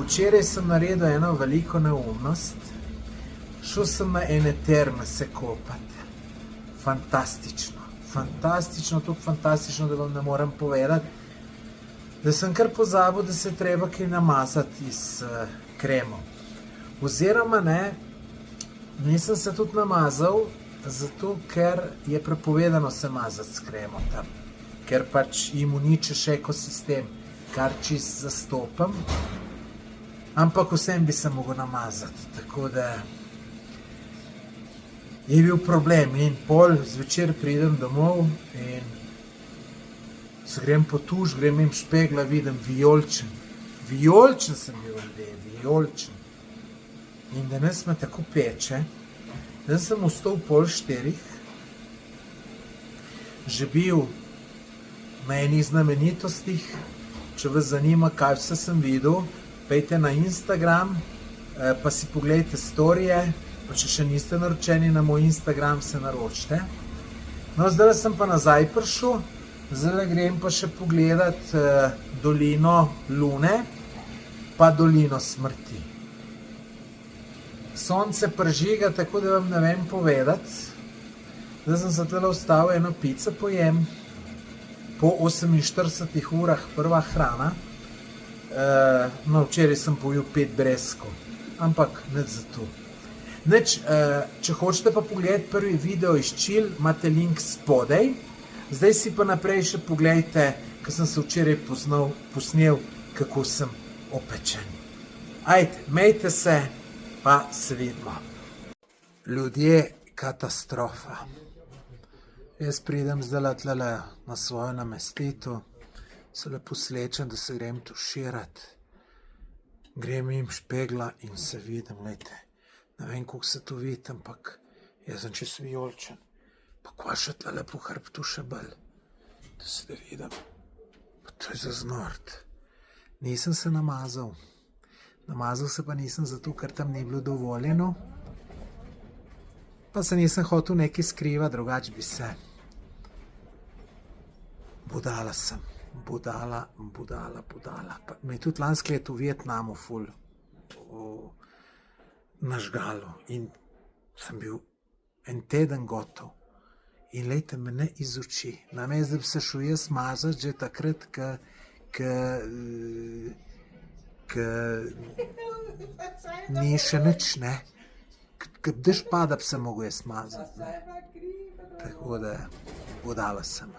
Včeraj sem naredil eno veliko neumnost. Šel sem na ene terme se kopati. Fantastično. Fantastično, tako fantastično, da vam ne morem povedati, da sem kar pozabil, da se treba kaj namazati s kremom. Oziroma ne, nisem se tudi namazal, zato ker je prepovedano se mazati s kremom tam. Ker pač jim uničiš ekosistem, kar čist zastopam. Ampak vsem bi se mogel namazati, tako da je bil problem. In pol zvečer pridem domov in se grem po tuš, grem jim špegla, vidim vijoličen. Vijoličen sem bil, ljudje, vijoličen. In danes me tako peče, da sem vstal 3:30, že bil na enih znamenitostih. Če vas zanima, kaj vse sem videl, pejte na Instagram, pa si pogledajte storije, pa če še niste naročeni na moj Instagram, se naročite. No, zdaj sem pa nazaj prišel, zdaj grem pa še pogledat dolino Lune, pa dolino smrti. Sonce pržiga, tako da vam ne vem povedati. Zdaj sem se tule ustavil, eno pico pojem, po 48 urah prva hrana. No, včeraj sem pojel 5 breskov, ampak nič za to. Nič, če hočete pa pogledati prvi video iz Čil, imate link spodaj. Zdaj si pa naprej še pogledajte, ker sem se včeraj posnel, kako sem opečen. Ajde, mejte se, pa se vidimo. Ljudje, katastrofa. Jaz pridem zdaj tlele na svojo namestitev, se lepo slečem, da se grem tuširati. Grem jim špegla in se vidim, gledajte. Ne vem, koliko se to vidi, ampak jaz sem čisto vijoličen. Pa kva še tlele po hrbtu še bolj, da se da vidim. Pa to je za znort. Nisem se namazal. Namazal se pa nisem zato, ker tam ni bilo dovoljeno. Pa se nisem hotel nekaj skrivati, drugače bi se. Budala sem. Budala. Pa me je tudi lansko leto v Vietnamu ful nažgalo in sem bil en teden gotov. In lejte me ne iz oči. Namesto da bi se šel jaz mazati že takrat, ko ni še nič, ne. Ko dež pada, bi se mogel jaz mazati. Tako da budala sem.